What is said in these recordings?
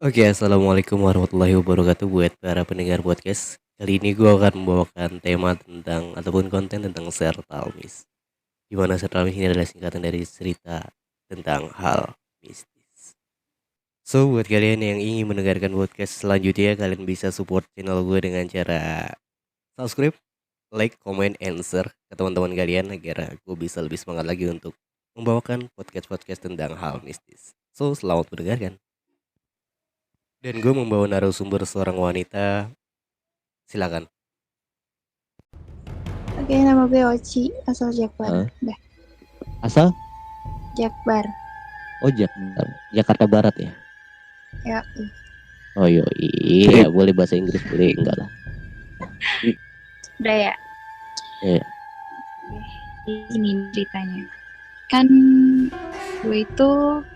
Oke, assalamualaikum warahmatullahi wabarakatuh buat para pendengar podcast. Kali ini gue akan membawakan tema tentang ataupun konten tentang Sertalmis. Di mana Sertalmis ini adalah singkatan dari cerita tentang hal mistis. So, buat kalian yang ingin mendengarkan podcast selanjutnya, kalian bisa support channel gue dengan cara subscribe, like, comment, and share ke teman-teman kalian agar gue bisa lebih semangat lagi untuk membawakan podcast-podcast tentang hal mistis. So, selamat mendengarkan. Dan gue membawa narasumber seorang wanita. Silakan. Oke, nama gue Oci, asal Jakbar. Hah? Dah, Asal? Jakbar. Oh, Jakarta Barat ya? Ya, Oh iya, boleh bahasa Inggris, boleh enggak lah. udah ya. Iya. Ini ceritanya. Kan gue itu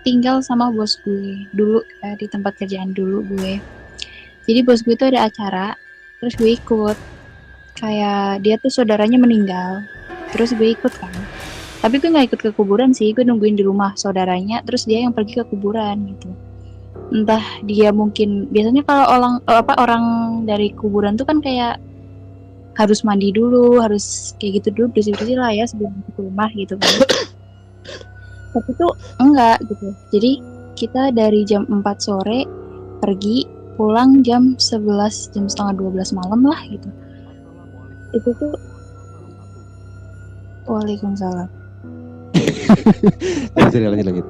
tinggal sama bos gue dulu di tempat kerjaan dulu gue. Jadi bos gue itu ada acara, terus gue ikut. Kayak dia tuh saudaranya meninggal, terus gue ikut kan. Tapi gue nggak ikut ke kuburan sih, gue nungguin di rumah saudaranya, terus dia yang pergi ke kuburan gitu. Entah dia mungkin biasanya kalau orang dari kuburan tuh kan kayak harus mandi dulu, harus kayak gitu dulu, bersih-bersih lah ya sebelum ke rumah gitu kan. Tapi tuh enggak gitu. Jadi kita dari jam 4 sore pergi, pulang jam 11, jam setengah 12 malam lah gitu. Itu tuh Waalaikumsalam. Lanjut.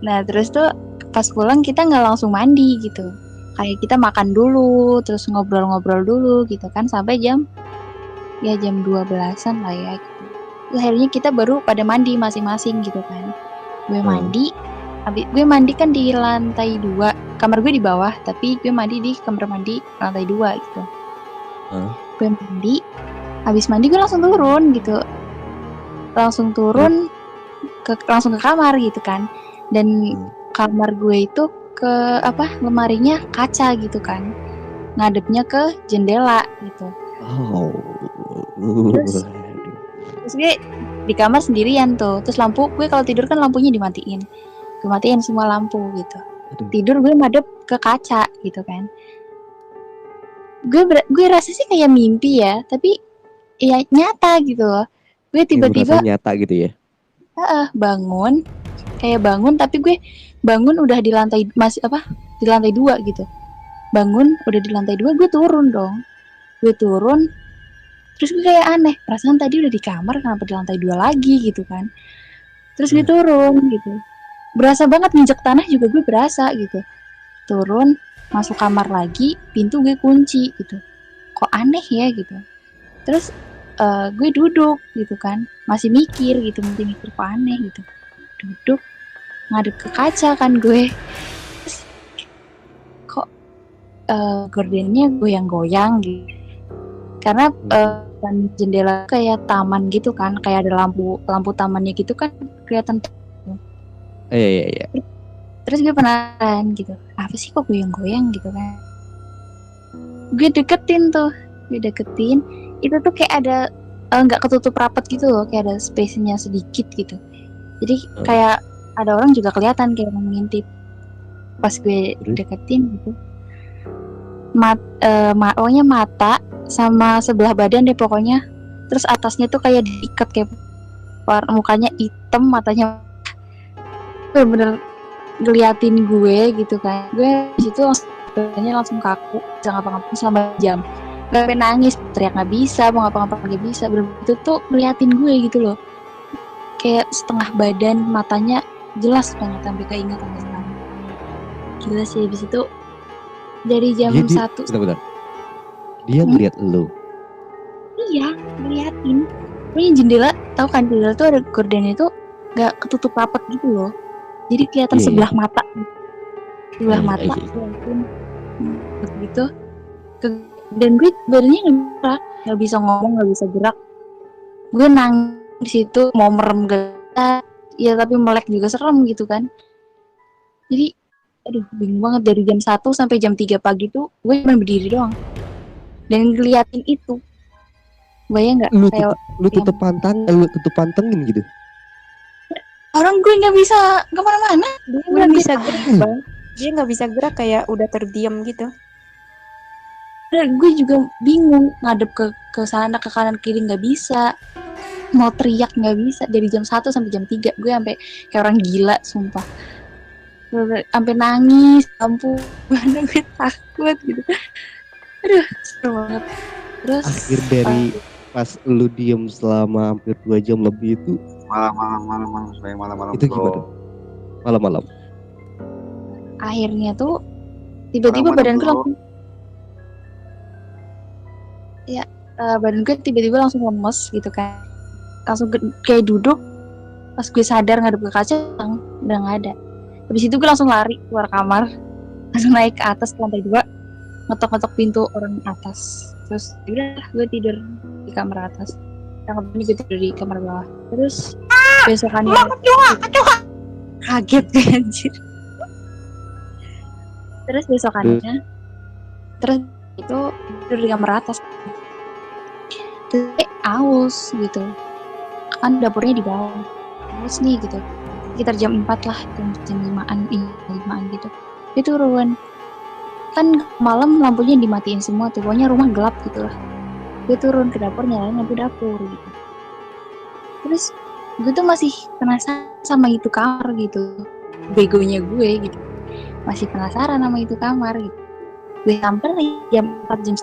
Nah terus tuh pas pulang kita nggak langsung mandi gitu. Kayak kita makan dulu, terus ngobrol-ngobrol dulu gitu kan sampai jam 12-an lah ya gitu. Terus akhirnya kita baru pada mandi masing-masing gitu kan. Gue mandi, gue mandi kan di lantai 2, kamar gue di bawah, tapi gue mandi di kamar mandi lantai 2 gitu. Gue mandi, habis mandi gue langsung turun gitu. Langsung ke kamar gitu kan. Dan kamar gue itu lemarinya kaca gitu kan, ngadepnya ke jendela gitu. Terus gue di kamar sendirian tuh, terus lampu gue kalau tidur kan lampunya dimatiin, gue matiin semua lampu gitu. Tidur gue madep ke kaca gitu kan. Gue rasa sih kayak mimpi ya, tapi ya nyata gitu loh. Gue tiba-tiba nyata gitu ya. Bangun tapi gue bangun udah di lantai di lantai 2 gitu. Bangun udah di lantai 2, gue turun dong. Terus gue kayak aneh, perasaan tadi udah di kamar kenapa di lantai 2 lagi gitu kan. Terus gue turun gitu. Berasa banget nginjek tanah juga gue berasa gitu. Turun, masuk kamar lagi, pintu gue kunci gitu. Kok aneh ya gitu. Terus gue duduk gitu kan, masih mikir gitu, mungkin mikir kok aneh gitu. Duduk ngadep ke kaca kan gue. Terus kok gordennya goyang-goyang gitu. Karena jendela kayak taman gitu kan, kayak ada lampu tamannya gitu kan kelihatan. Iya. Terus gue penasaran gitu, apa sih kok goyang-goyang gitu kan. Gue deketin, itu tuh kayak ada nggak ketutup rapat gitu loh, kayak ada space-nya sedikit gitu. Jadi kayak ada orang juga kelihatan kayak mengintip. Pas gue deketin gitu, pokoknya mata sama sebelah badan deh pokoknya. Terus atasnya tuh kayak diikat, kayak mukanya hitam, matanya bener-bener ngeliatin gue gitu kan. Gue disitu langsung kaku, bisa ngapa-ngapain selama jam. Gak pengen nangis, teriak gak bisa, mau ngapa-ngapain gak bisa. Bener-bener itu tuh ngeliatin gue gitu loh. Kayak setengah badan, matanya jelas banget sampai keinget sampai sekarang. Gila sih, habis itu dari jam 1. Bentar. Dia ngeliat lu. Iya, ngeliatin. Pokoknya jendela, tahu kan jendela tuh ada gorden itu gak ketutup rapat gitu loh. Jadi kelihatan sebelah mata. Sebelah mata. Begitu. Dan gue badannya gak bisa ngomong, gak bisa gerak. Gue nangis di situ, mau merem gak, ya tapi melek juga serem gitu kan. Jadi aduh bingung banget, dari jam 1 sampai jam 3 pagi tuh gue cuma berdiri doang dan ngeliatin itu. Bayang nggak? Lu tutup pantengin gitu. orang gue nggak bisa kemana-mana. Dia Udah nggak gue bisa gerak, Bang. Dia nggak bisa gerak, kayak udah terdiam gitu. gue juga bingung ngadep ke sana ke kanan kiri nggak bisa, mau teriak nggak bisa. Dari jam 1 sampai jam 3 gue sampai kayak orang gila sumpah, sampai nangis ampun mana gue takut gitu. Aduh seru banget. Terus Akhir dari pas lu diem selama hampir 2 jam lebih itu malam itu gimana? Malam-malam. akhirnya tuh tiba-tiba Orang mana, badanku bro? langsung badan gue tiba-tiba langsung lemes gitu kan, langsung kayak duduk. Pas gue sadar ngadep ke kaca udah nggak ada. Habis itu gue langsung lari keluar kamar, langsung naik ke atas ke lantai 2, ngetok-ngetok pintu orang atas. Terus udah gue tidur di kamar atas, yang ini gue tidur di kamar bawah. Terus besokannya kaget gue anjir. Terus besokannya itu tidur di kamar atas, terus aus gitu kan, dapurnya di bawah, aus nih gitu. Sekitar jam 4 lah, jam 5-an gitu. Dia turun kan, malam lampunya dimatiin semua tuh, pokoknya rumah gelap gitu lah. Dia turun ke dapur, nyalain lampu dapur gitu. Terus gue tuh masih penasaran sama itu kamar gitu, begonya gue gitu, masih penasaran sama itu kamar gitu. Gue samperin jam 4 jam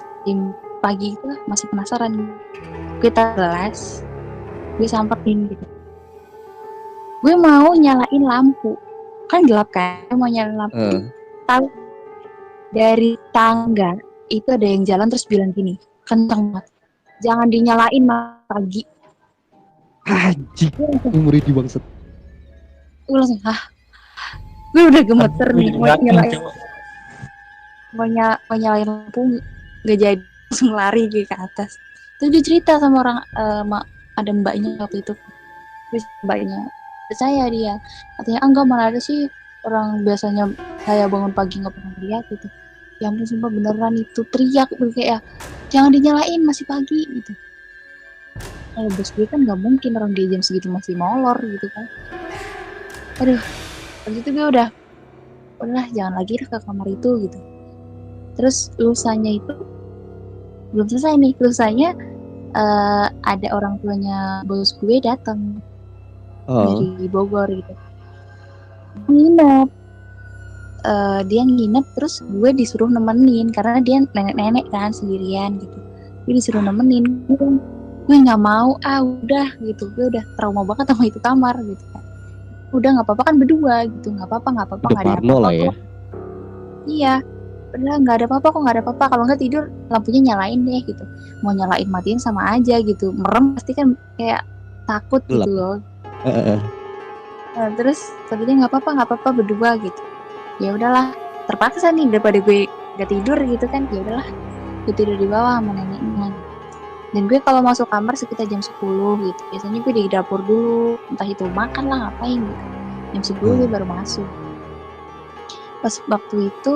pagi itu lah, masih penasaran. Gue telas, gue samperin gitu. Gue mau nyalain lampu, kan gelap kan, gue mau nyalain lampu. Tahu dari tangga itu ada yang jalan terus bilang gini, kenceng banget, jangan dinyalain pagi. Anjing, umur di bangset. Gue langsung gue udah gemeter nih, mau nyalain lampu nggak jadi, langsung lari gue ke atas. Terus dia cerita sama orang, ada mbaknya waktu itu. Terus mbaknya percaya dia, katanya enggak, malah ada sih orang biasanya saya bangun pagi nggak pernah lihat gitu. Ya ampun sumpah beneran itu teriak kayak jangan dinyalain masih pagi gitu. Kalau bos gue kan nggak mungkin orang dia jam segitu masih molor gitu kan. Aduh, waktu itu gue udah jangan lagi ke kamar itu gitu. Terus lusanya itu belum selesai nih, lusanya ada orang tuanya bos gue datang dari Bogor gitu, nginep. Dia nginep, terus gue disuruh nemenin karena dia nenek-nenek kan sendirian gitu. Gue disuruh nemenin, gue nggak mau, udah gitu, gue udah trauma banget sama itu kamar gitu kan. Udah nggak apa-apa kan berdua gitu, nggak apa-apa nggak ada apa-apa lah ya. Iya, udah nggak ada apa-apa kok, nggak ada apa-apa. Kalau nggak tidur lampunya nyalain deh gitu, mau nyalain matiin sama aja gitu, merem pasti kan kayak takut gitu loh. Nah, terus tadinya nggak apa-apa berdua gitu. Ya udahlah, terpaksa nih daripada gue gak tidur gitu kan, ya udahlah gue tidur di bawah sama neneknya. Dan gue kalau masuk kamar sekitar jam 10 gitu, biasanya gue di dapur dulu, entah itu makan lah ngapain gitu. Jam 10 gue baru masuk. Pas waktu itu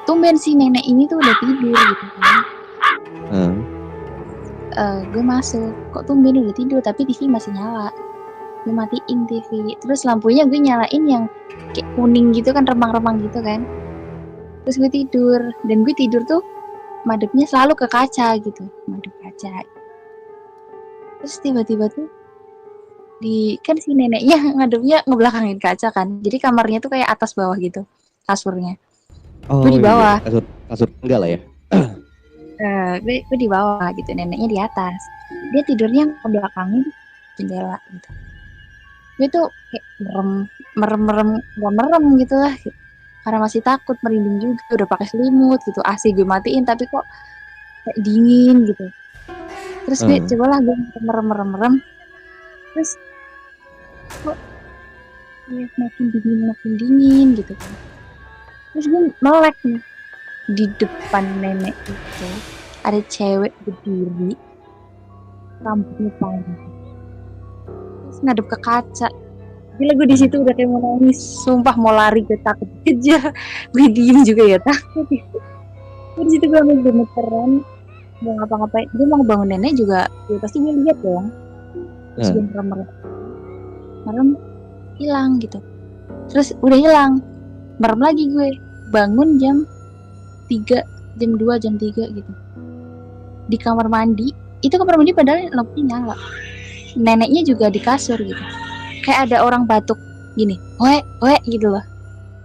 tumben si nenek ini tuh udah tidur gitu kan. Gue masuk, kok tumben udah tidur tapi TV masih nyala. Gue matiin TV, terus lampunya gue nyalain yang kayak kuning gitu kan, remang-remang gitu kan. Terus gue tidur, dan gue tidur tuh madepnya selalu ke kaca gitu, madep kaca. Terus tiba-tiba tuh kan si neneknya ngadepnya ngebelakangin kaca kan, jadi kamarnya tuh kayak atas bawah gitu kasurnya. Gue di bawah. Iya. Kasur enggak lah ya. Gue di bawah gitu, neneknya di atas. Dia tidurnya ngebelakangin jendela gitu. Gue tuh kayak merem gitu lah, karena masih takut, merinding juga, udah pakai selimut gitu, AC gue matiin tapi kok kayak dingin gitu. Terus gue cobalah gue merem, terus kok ya, makin dingin gitu kan. Terus gue melek nih, di depan nenek itu ada cewek berdiri, rambutnya panjang, terus ngadep ke kaca. Gila, gue di situ udah kayak mau nangis, sumpah mau lari, gue takut kejar, gue diem juga ya takut. Gue di situ gue ambil gemeteran, mau ngapa-ngapain, gue mau bangun nenek juga, ya pasti gue lihat dong. Terus gue merem, hilang gitu. Terus udah hilang, merem lagi gue, bangun jam 3, jam 2, jam 3 gitu. Di kamar mandi, itu kamar mandi padahal lampunya nyala. Neneknya juga di kasur gitu. Kayak ada orang batuk gini, we gitu loh.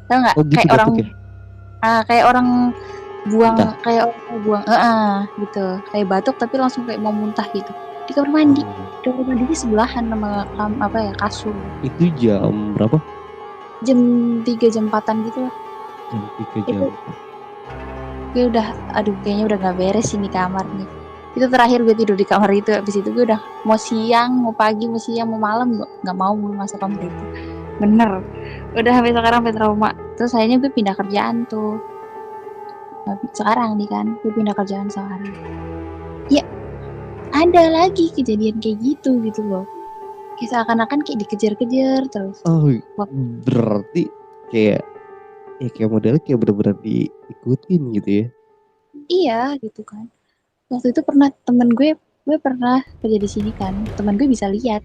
Tahu nggak? Oh gitu Kayak orang, batuk ya. kayak orang buang, Muntah. kayak orang mau buang, gitu. Kayak batuk tapi langsung kayak mau muntah gitu. Di kamar mandi. Kamar mandinya sebelahan sama kasur. Itu jam berapa? Jam 3, jam 4-an gitu lah. Jam 3 jam. Gue udah, aduh kayaknya udah gak beres ini kamar nih. Itu terakhir gue tidur di kamar itu. Abis itu gue udah mau siang, mau pagi, mau siang, mau malam gak mau masuk kamar itu. Bener. Udah sampai sekarang sampai trauma. Terus akhirnya gue pindah kerjaan tuh. Sekarang nih kan, gue pindah kerjaan sekarang. Ya, ada lagi kejadian kayak gitu loh. Kayak seakan-akan kayak dikejar-kejar terus. Oh, berarti kayak modelnya kayak bener-bener diikutin gitu ya. Iya gitu kan. Waktu itu pernah temen gue pernah kerja di sini kan. Temen gue bisa lihat.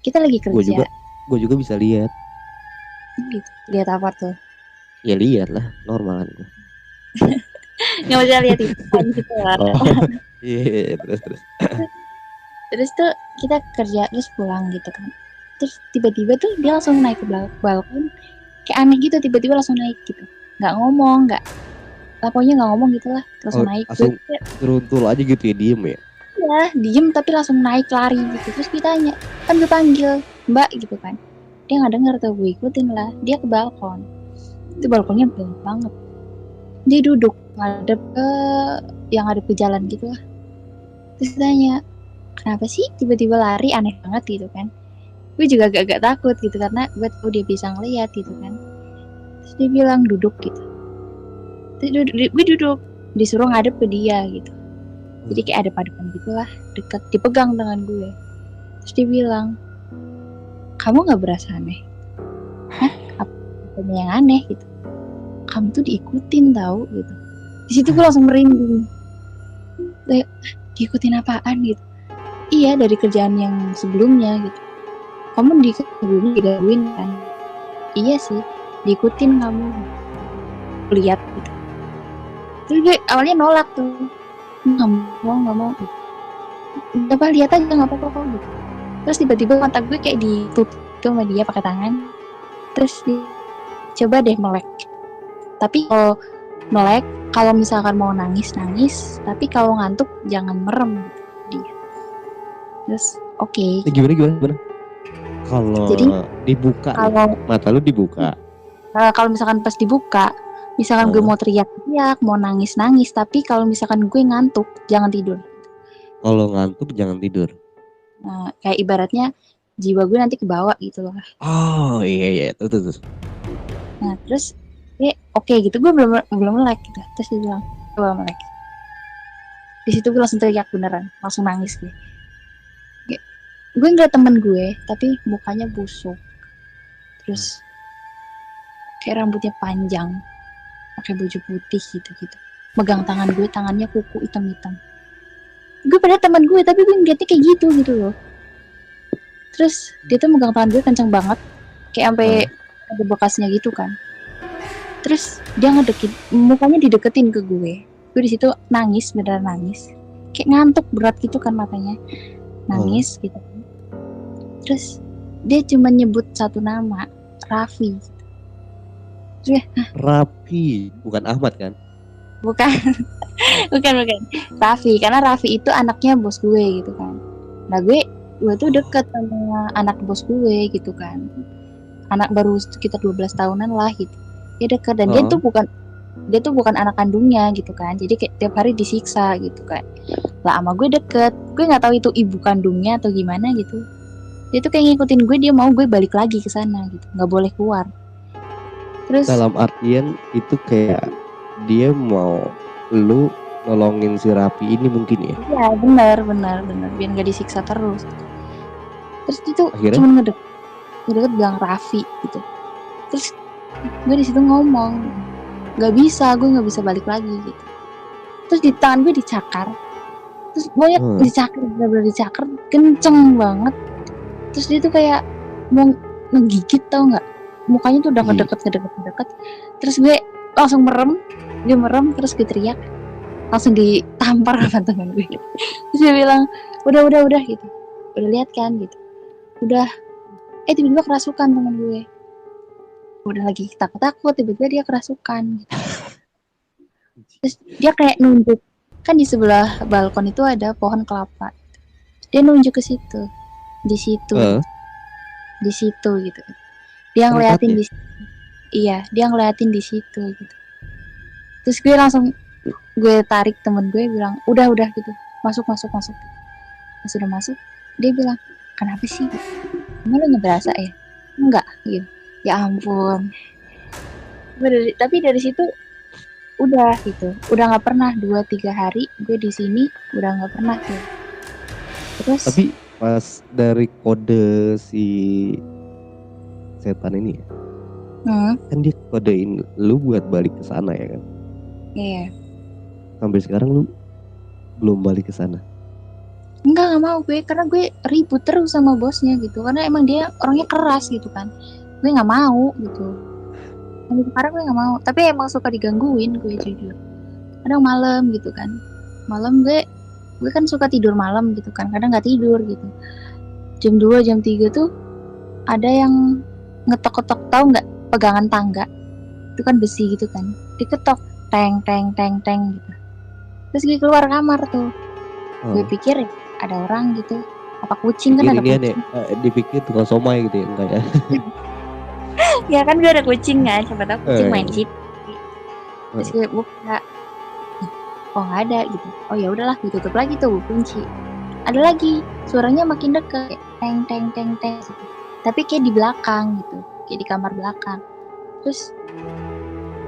Kita lagi kerja. Gue juga bisa lihat. Gitu. Lihat apa tuh? Ya lihat lah, normal kan gue. Nggak bisa lihat itu kan gitu lah. Iya, terus. Terus tuh kita kerja terus pulang gitu kan. Terus tiba-tiba tuh dia langsung naik ke balkon. Kayak aneh gitu, tiba-tiba langsung naik gitu. Nggak ngomong, pokoknya nggak ngomong gitu lah. Langsung naik. Langsung turun aja gitu ya, diem ya. Iya, diem tapi langsung naik lari gitu. Terus kita tanya, kan gue panggil Mbak gitu kan. Dia nggak dengar tuh, gue ikutin lah. Dia ke balkon. Itu balkonnya banyak banget. Dia duduk ngadep ke jalan gitu lah. Terus tanya, kenapa sih tiba-tiba lari, aneh banget gitu kan. Gue juga agak takut gitu karena gue tahu dia bisa ngeliat gitu kan. Terus dia bilang duduk gitu. Terus gue duduk, disuruh ngadep ke dia gitu. Jadi kayak ada padepan gitu lah, deket, dipegang tangan gue. Terus dia bilang, kamu gak berasa aneh? Hah? Apanya yang aneh gitu? Kamu tuh diikutin tahu gitu. Di situ gue langsung merinding. Diikutin apaan gitu? Iya, dari kerjaan yang sebelumnya gitu. Kamu sebelumnya digangguin kan? Iya sih, diikutin kamu. Lihat gitu. Terus gue awalnya nolak tuh. Nggak mau gitu. Coba lihat aja nggak apa-apa kok gitu. Terus tiba-tiba mata gue kayak ditutup sama dia pakai tangan. Terus coba deh melek. Tapi kalau melek, kalau misalkan mau nangis, tapi kalau ngantuk jangan merem gitu dia. Terus oke. Gimana? Kalau dibuka, mata lu dibuka. Kalau misalkan pas dibuka, misalkan gue mau teriak-teriak, mau nangis, tapi kalau misalkan gue ngantuk, jangan tidur. Kalau ngantuk jangan tidur. Kayak ibaratnya jiwa gue nanti kebawa gitu loh. Oh iya, terus. Nah terus, oke gitu, gue belum melek gitu. Terus dia bilang, coba melek. Di situ gue langsung teriak beneran, langsung nangis gue. Gue ngeliat temen gue, tapi mukanya busuk. Terus kayak rambutnya panjang, pakai baju putih gitu. Megang tangan gue, tangannya kuku hitam-hitam. Gue pada teman gue, tapi gue ngeliatnya kayak gitu loh. Terus dia tuh megang tangan gue kenceng banget, kayak sampai ada bekasnya gitu kan. Terus dia mukanya dideketin ke gue. Gue di situ nangis, beneran nangis. Kayak ngantuk berat gitu kan matanya, nangis gitu. Terus dia cuma nyebut satu nama, Raffi. Raffi, bukan Ahmad kan? Bukan. Raffi, karena Raffi itu anaknya bos gue gitu kan. Nah gue tuh deket sama anak bos gue gitu kan. Anak baru sekitar 12 tahunan lah gitu. Dia deket dan dia tuh bukan anak kandungnya gitu kan. Jadi kayak tiap hari disiksa gitu kan. Lah sama gue deket. Gue nggak tahu itu ibu kandungnya atau gimana gitu. Dia tuh kayak ngikutin gue, dia mau gue balik lagi ke sana gitu, nggak boleh keluar. Terus dalam artian itu kayak dia mau lu nolongin si Raffi ini mungkin ya? Iya benar, biar nggak disiksa terus. Terus itu cuma ngedeket bilang Raffi gitu. Terus gue di situ ngomong, nggak bisa balik lagi gitu. Terus di tangan gue dicakar, terus banyak dicakar kenceng banget. Terus dia tuh kayak mau ngegigit tau nggak, mukanya tuh udah Iya. ngedeket, terus gue langsung merem, dia merem, terus gue teriak, langsung ditampar sama teman gue. Terus dia bilang udah gitu, udah lihat kan gitu, udah, tiba-tiba kerasukan teman gue, udah lagi takut tiba-tiba dia kerasukan gitu. Terus dia kayak nunjuk, kan di sebelah balkon itu ada pohon kelapa, dia nunjuk ke situ, di situ Eh, gitu. Di situ gitu, dia ngeliatin tempatnya. iya dia ngeliatin di situ gitu. Terus gue langsung, gue tarik temen gue, bilang udah gitu, masuk. Pas udah masuk, dia bilang kenapa sih, emang lo nggak berasa ya, enggak gitu. Ya ampun. Tapi dari situ udah gitu, udah nggak pernah 2-3 hari gue di sini, udah nggak pernah tuh. Terus Tapi pas dari kode si setan ini ya, kan dia kodein lu buat balik ke sana ya kan. iya, Sampai sekarang lu belum balik ke sana. nggak mau gue, karena gue ribut terus sama bosnya gitu, karena emang dia orangnya keras gitu kan, gue nggak mau gitu. Sampai sekarang gue nggak mau, tapi emang suka digangguin gue jujur. Kadang malam gitu kan, malam gue kan suka tidur malam gitu kan, kadang nggak tidur gitu. Jam 2 jam 3 tuh ada yang ngetok-ketok, tahu nggak, pegangan tangga itu kan besi gitu kan, diketok teng gitu. Terus gue keluar kamar tuh, gue pikir ya, ada orang gitu, apa kucing, kan Pikir ada ini aneh, kucing. dipikir tukang somai gitu ya, enggak ya? Ya kan gue ada kucing kan, siapa tahu kucing main iya. situ. Terus gue buka, oh nggak ada gitu, oh ya udahlah, gue tutup lagi tuh, gue kunci. Ada lagi, suaranya makin deket, teng gitu. Tapi kayak di belakang gitu, kayak di kamar belakang. Terus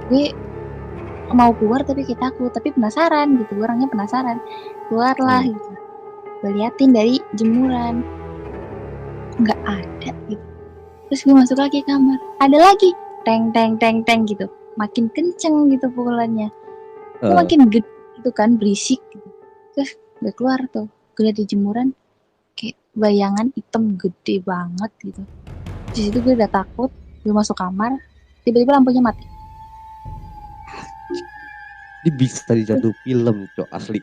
gue mau keluar tapi kayak takut, tapi penasaran gitu, gue orangnya penasaran, keluarlah gitu. Gue liatin dari jemuran, nggak ada gitu. Terus gue masuk lagi kamar, ada lagi teng gitu, makin kenceng gitu pukulannya, makin gede gitu kan, berisik gitu. Terus gue keluar tuh, gue liat di jemuran kayak bayangan hitam gede banget gitu. Di situ gue udah takut, gue masuk kamar, tiba-tiba lampunya mati. Ini bisa di satu film cok asli.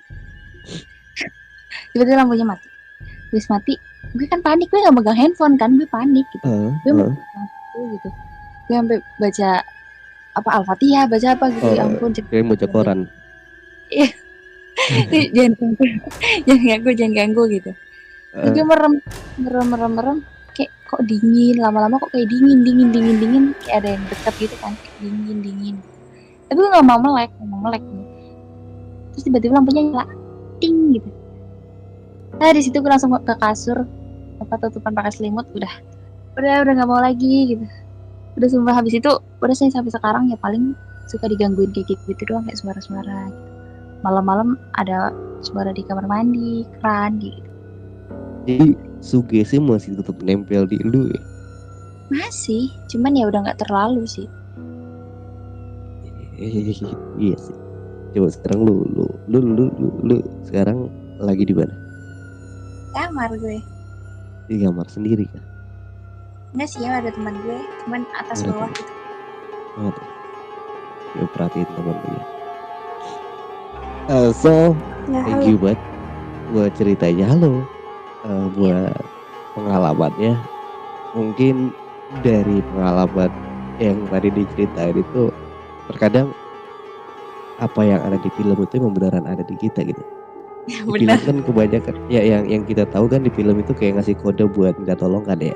Tiba-tiba lampunya mati. Terus mati, gue kan panik, gue nggak megang handphone kan, gue panik gitu. Gue megang gitu, gue sampai baca apa Al-Fatihah, baca apa gitu, ya ampun. Kayak baca koran. Iya, jangan ganggu gitu. Terus gue merem, kayak kok dingin, lama-lama kok kayak dingin, kayak ada yang dekat gitu kan, kayak dingin. Tapi gue nggak mau melek. Terus tiba-tiba lampunya nyala, ting gitu. Nah di situ gue langsung ke kasur, apa tutupan pakai selimut, udah nggak mau lagi gitu. Udah sumpah, habis itu udah saya sampai sekarang ya paling suka digangguin kayak gitu doang, kayak suara-suara gitu. Malam-malam ada suara di kamar mandi, keran gitu. Jadi sugesti masih tetap nempel di lu ya? Masih, cuman ya udah nggak terlalu sih. Iya sih. Coba sekarang lu sekarang lagi di mana? Kamar gue. Di kamar sendiri kan? Enggak sih, ya ada teman gue, cuman atas bawah gitu. Oh, tuh. Ya perhatiin teman lu ya. So, thank you buat ceritanya. Halo. Buat pengalamannya. Mungkin dari pengalaman yang tadi diceritain itu, terkadang apa yang ada di film itu memang beneran ada di kita gitu. Di film kan kebanyakan ya yang kita tahu kan di film itu kayak ngasih kode buat minta tolong kan ya.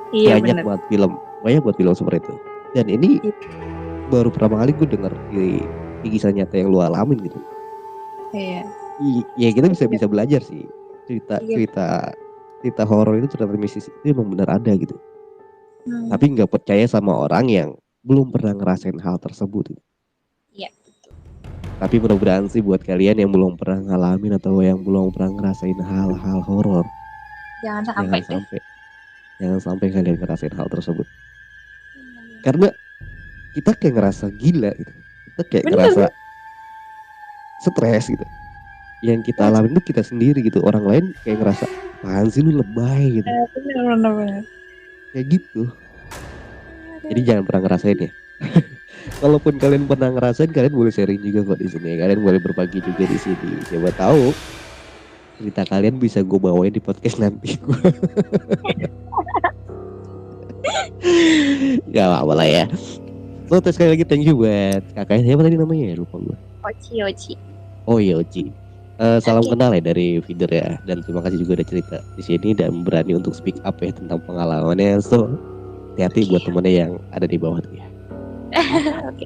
Iya, banyak buat film seperti itu. Dan ini baru pertama kali gue denger di kisah nyata yang lu alamin gitu. Iya. Ya kita bisa belajar sih, cerita horor itu, cerita mistis itu emang benar ada gitu. Tapi nggak percaya sama orang yang belum pernah ngerasain hal tersebut. Iya. Tapi mudah-mudahan sih buat kalian yang belum pernah ngalamin atau yang belum pernah ngerasain hal-hal horor, Jangan sampai kalian ngerasain hal tersebut. Karena kita kayak ngerasa gila gitu. Kita kayak ngerasa stres gitu. Yang kita alamin itu kita sendiri gitu. Orang lain kayak ngerasa apaan sih lu lebay gitu. Bener. Kayak gitu. Jadi jangan pernah ngerasain ya. Kalaupun kalian pernah ngerasain, kalian boleh sharing juga kok di sini. Kalian boleh berbagi juga di sini. Siapa tahu cerita kalian bisa gue bawain di podcast nanti. Gak apa-apa lah ya. So terus sekali lagi thank you buat kakaknya. Siapa tadi namanya ya? Lupa gue. Oci. Oh iya Oci. Salam Oke. kenal ya dari feeder ya. Dan terima kasih juga udah cerita di sini dan berani untuk speak up ya tentang pengalamannya. So hati-hati buat temennya yang ada di bawah tuh ya. Oke.